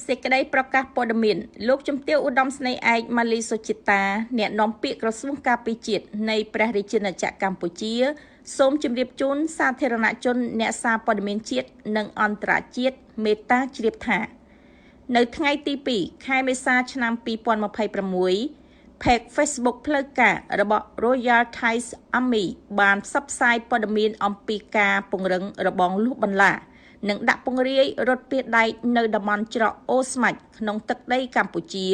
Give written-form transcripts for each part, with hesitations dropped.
សេចក្តីប្រកាសព័ត៌មានលោកជំទាវឧត្តមស្នេហ៍ឯកម៉ាលីសុចិតាអ្នកនាំពាក្យក្រសួងការពារជាតិនៃព្រះរាជាណាចក្រកម្ពុជាសូមជម្រាបជូនសាធារណជនអ្នកសារព័ត៌មានជាតិនិងអន្តរជាតិមេត្តាជ្រាបថានៅថ្ងៃទី2ខែមេសាឆ្នាំ2026 Page Facebook ផ្លូវការរបស់ Royal Thai Army បានផ្សព្វផ្សាយព័ត៌មានអំពីការពង្រឹងរបងលូសបន្លានិងដាក់ពង្រាយរថពាដែកនៅតំបន់ច្រកអូស្មាច់ក្នុងទឹកដីកម្ពុជា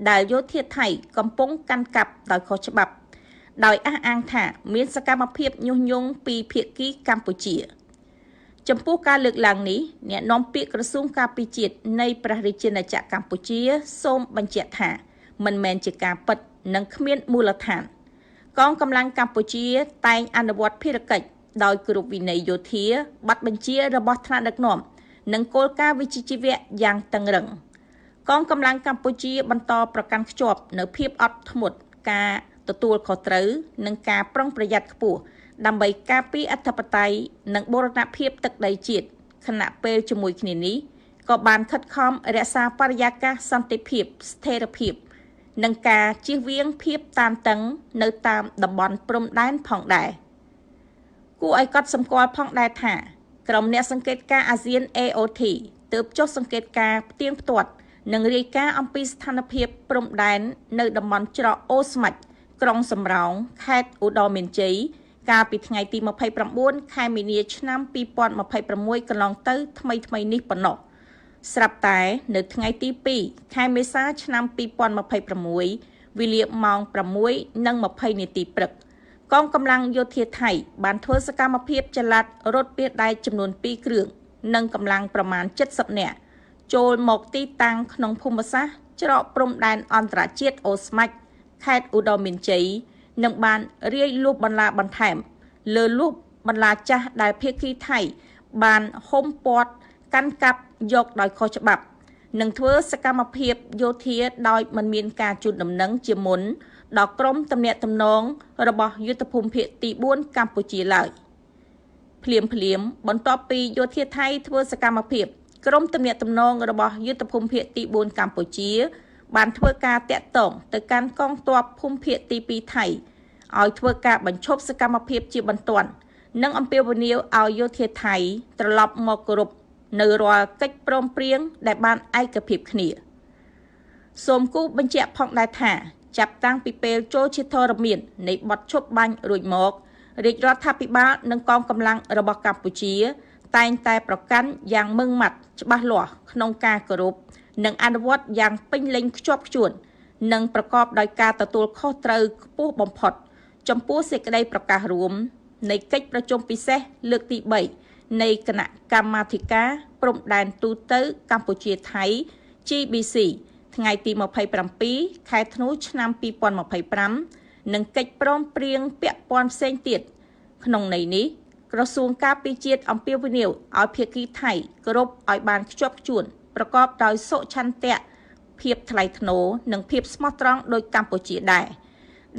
ដែលយោធាថៃកំពុងកាន់កាប់ដោយខុសច្បាប់ដោយអះអាងថាមានសកម្មភាពញុះញង់ពីភាគីកម្ពុជាចំពោះការលើកឡើងនេះអ្នកនាំពាក្យក្រសួងការពារជាតិនៃព្រះរាជាណាចក្រកម្ពុជាសូមបញ្ជាក់ថាមិនមែនជាការពិតនិងគ្មានមូលដ្ឋានកងកម្លាំងកម្ពុជាតែងអនុវត្តភារកិច្ចដោយគ្រប់វិន័យយោធាប័ណ្ណបញ្ជារបស់ថ្នាក់ដឹកនាំនិងគោលការណ៍វិជ្ជាជីវៈយ៉ាងតឹងរឹងកងកម្លាំងកម្ពុជាបន្តប្រកាន់ខ្ជាប់នូវភាពអត់ធ្មត់ការទទួលខុសត្រូវនិងការប្រុងប្រយ័ត្នខ្ពស់ដើម្បីការពារអធិបតេយ្យនិងបូរណភាពទឹកដីជាតិខណៈពេលជាមួយគ្នានេះក៏បានខិតខំរក្សាបរិយាកាសសន្តិភាពស្ថិរភាពនិងការជៀសវាងភាពតានតឹងនៅតាមតំបន់ព្រំដែនផងដែរគួរឲ្យកត់សម្គាល់ផងដែរថាក្រុមអ្នកសង្កេតការណ៍អាស៊ាន AOT ទើបចុះសង្កេតការណ៍ផ្ទៀងផ្ទាត់និងរាយការណ៍អំពីស្ថានភាពព្រំដែននៅតំបន់ច្រកអូស្មាច់ក្រុងសំរោងខេត្តឧត្តរមានជ័យកាលពីថ្ងៃទី29ខែមីនាឆ្នាំ2026កន្លងទៅថ្មីនេះប៉ុណ្ណោះស្រាប់តែនៅថ្ងៃទី2ខែមេសាឆ្នាំ2026វេលាម៉ោង 6:20 នាទីព្រឹកកងកម្លាំងយោធាថៃបានធ្វើសកម្មភាពចល័តរថពាដែកចំនួន2គ្រឿងនិងកម្លាំងប្រមាណ70នាក់ចូលមកទីតាំងក្នុងភូមិសាស្ត្រច្រកព្រំដែនអន្តរជាតិអូស្មាច់ខេត្តឧត្តរមានជ័យនិងបានរាយលូសបន្លាបន្ថែមលើលូសបន្លាចាស់ដែលភាគីថៃបានហុំព័ទ្ធកាន់កាប់យកដោយខុសច្បាប់និងធ្វើសកម្មភាពយោធាដោយមិនមានការជូនដំណឹងជាមុនដល់ក្រមទំនាក់ទំនងរបស់យុទ្ធភូមិភាគទី4កម្ពុជាឡើយភ្លាមបន្ទាប់ពីយោធាថៃធ្វើសកម្មភាពក្រមទំនាក់ទំនងរបស់យុទ្ធភូមិភាគទី4កម្ពុជាបានធ្វើការតាក់ទងទៅកាន់កងទ័ពភូមិភាគទី2ថៃឲ្យធ្វើការបញ្ឈប់សកម្មភាពជាបន្ទាន់និងអំពាវនាវឲ្យយោធាថៃត្រឡប់មកគោរពនៅរាល់កិច្ចព្រមព្រៀងដែលបានឯកភាពគ្នាសូមគូបញ្ជាក់ផងដែរថាចាប់តាំងពីពេលចូលជាធរមាននៃបទឈប់បាញ់រួចមករាជរដ្ឋាភិបាលនិងកងកម្លាំងរបស់កម្ពុជាតែងតែប្រកាន់យ៉ាងម៉ឺងម៉ាត់ច្បាស់លាស់ក្នុងការគោរពនិងអនុវត្តយ៉ាងពេញលេញខ្ជាប់ខ្ជួននិងប្រកបដោយការទទួលខុសត្រូវខ្ពស់បំផុតចំពោះសេចក្តីប្រកាសរួមនៃកិច្ចប្រជុំពិសេសលើកទី3នៃគណៈកម្មាធិការព្រំដែនទូតកម្ពុជាថៃ GBC ថ្ងៃទី27ខែធ្នូឆ្នាំ2025និងកិច្ចព្រមព្រៀងពាក់ព័ន្ធផ្សេងទៀតក្នុងន័យនេះក្រសួងការពារជាតិអំពាវនាវឲ្យភាគីថៃគោរពឲ្យបានខ្ជាប់ខ្ជួនប្រកបដោយសុឆន្ទៈភាពថ្លៃថ្នូរនិងភាពស្មោះត្រង់ដោយកម្ពុជាដែរ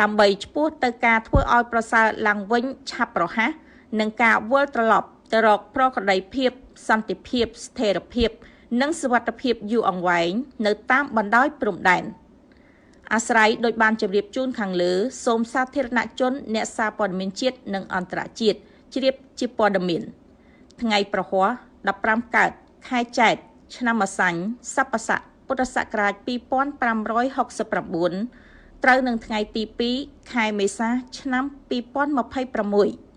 ដើម្បីឆ្ពោះទៅការធ្វើឲ្យប្រសើរឡើងវិញឆាប់រហ័សនិងការវិលត្រឡប់ទៅរកប្រក្រតីភាពសន្តិភាពស្ថិរភាពនិងសុវត្ថិភាពយូរអង្វែងនៅតាមបណ្ដោយព្រំដែនអាស្រ័យដោយបានជម្រាបជូនខាងលើសូមសាធារណជនអ្នកសារព័ត៌មានជាតិនិងអន្តរជាតិជ្រាបជាព័ត៌មានថ្ងៃប្រហ័ស15កើតខែចែកឆ្នាំម្សាញ់ស័ព្ទស័កពុទ្ធសករាជ2569ត្រូវនឹងថ្ងៃទី2ខែមេសាឆ្នាំ2026